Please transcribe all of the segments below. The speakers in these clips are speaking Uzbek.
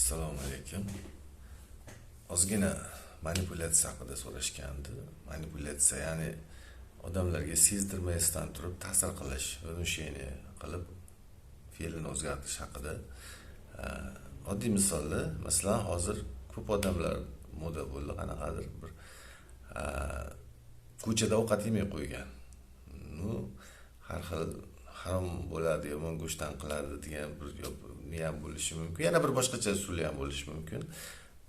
Assalomu alaykum. Ozgina manipulyatsiya haqida so'rashgandi. Manipulyatsiya ya'ni odamlarga sezdirmasdan turib ta'sir qilish, внушение qilib fe'lini o'zgartirish haqida. Oddiy misolda, masalan, hozir ko'p odamlar moda bo'ldi, qanaqadir bir ko'chada ovqat yemay qo'ygan. Har xil harom bo'ladi, yomon go'shtdan qiladi degan bir niyam bo'lishi mumkin. Yana bir boshqacha usuli ham bo'lishi mumkin.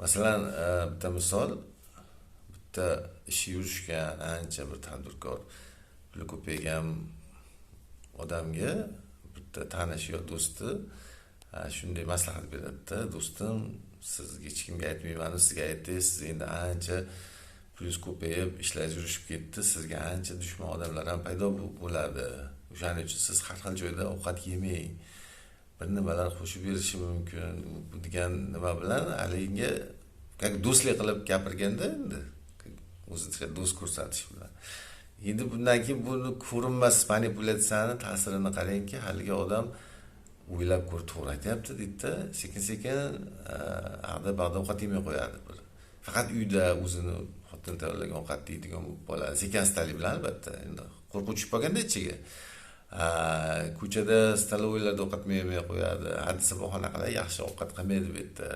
Masalan, bitta misol, bitta ishi yurishgan ancha bir tadbirkor, puli ko'paygan odamga bitta tanish yo do'sti shunday maslahat beradi-da, do'stim, sizga hech kimga aytmayman, sizga aytay, siz endi ancha pulungiz ko'payib, ishlaringiz yurishib ketdi, sizga ancha dushman odamlar ham paydo bo'ladi. O'shaning uchun siz har xil joyda ovqat yemang. Bir nimalar qo'shib berishi mumkin degan nima bilan haliga do'stlik qilib gapirganda endi o'zicha do'st ko'rsatish bilan. Endi bundan keyin buni ko'rinmas manipulyatsiyani ta'sirini qarangki, haligi odam o'ylab ko'rib to'g'ri aytyapti deydi-da, sekin-sekin ag'da-bag'da ovqat yemay qo'yadi. Faqat uyda o'zini xotin tayyorlagan ovqat yeydigan bo'lib qoladi. Sekin-astalik bilan albatta. Endi qo'rquv tushib qolganda ichiga. Ko'chada stalovoylarda ovqat yemay qo'yadi. Hadisa bahona qiladi, yaxshi ovqat qilmaydi bu yerda.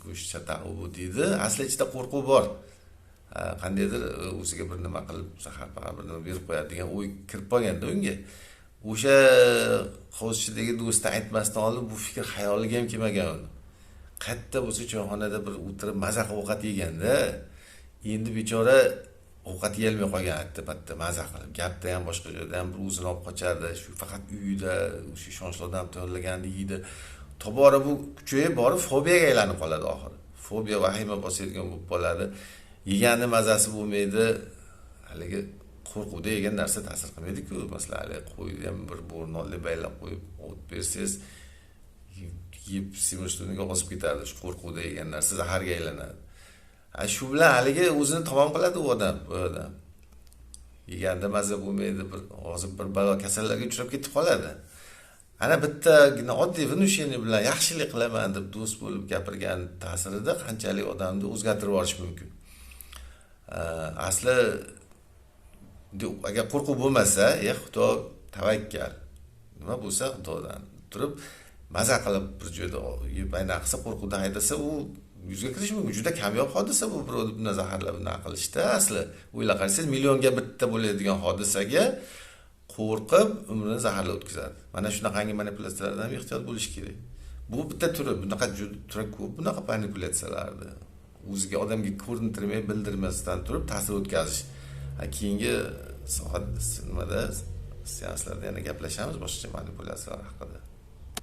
Go'sht chatag'i bu deydi. Asli ichida qo'rquv bor. Qandaydir o'ziga bir nima qilib, zahar bir nima berib qo'yadi degan o'y kirib qolganda unga. O'sha hovuzchidagi do'sti aytmasdan oldin bu fikr xayoliga ham kelmagan uni. Qayerda bo'lsa choyxonada bir o'tirib maza qilib ovqat yeganda, endi bechora ovqat yeyolmay qolgan hatto maza qilib, gapda ham boshqa joyda ham bir o'zini olib qochadi. Shu faqat uyida o'sha ishonchli odam tayyorlaganini yeydi. Tobora bu kuchayib borib fobiyaga aylanib qoladi oxiri. Fobiya vahima bosadigan bo'lib qoladi. Yegani mazasi bo'lmaydi. Haligi qo'rquvda yegan narsa ta'sir qilmaydi-ku. Masalan, qo'yni ham bir bo'rnolli baylab qo'yib o't bersangiz, yeb semirishdan ozib ketadi. Shu qo'rquvda yegan narsa zaharga aylanadi. Shu bilan haligi o'zini tamom qiladi u odam. Yeganda maza bo'lmaydi, bir hozir bir balo kasallarga uchrab ketib qoladi. Ana bittagina oddiy внушение bilan yaxshilik qilaman deb do'st bo'lib gapirgan ta'sirida qanchalik odamni o'zgartirib yuborish mumkin. Asli agar qo'rquv bo'lmasa, Xudo tavakkal. Nima bo'lsa Xudodan turib maza qilib bir joyda yeb ayniqsa qo'rquvdan haydasa, u yuzga kirish mumkin. Juda kamyob hodisa bu, birovni bunday zaharlab qilishda. Asli o'ylab qarasangiz, millionga bitta bo'ladigan hodisaga qo'rqib umrini zaharlab o'tkazadi. Mana shunaqangi manipulyatsiyalardan ham ehtiyot bo'lish kerak. Bu bitta turi, bunaqa turi ko'p, bunaqa manipulyatsiyalarni o'ziga odamga ko'rintirmay, bildirmasdan turib ta'sir o'tkazish. Keyingi soat nimada seanslarda yana gaplashamiz boshqa manipulyatsiyalar haqida.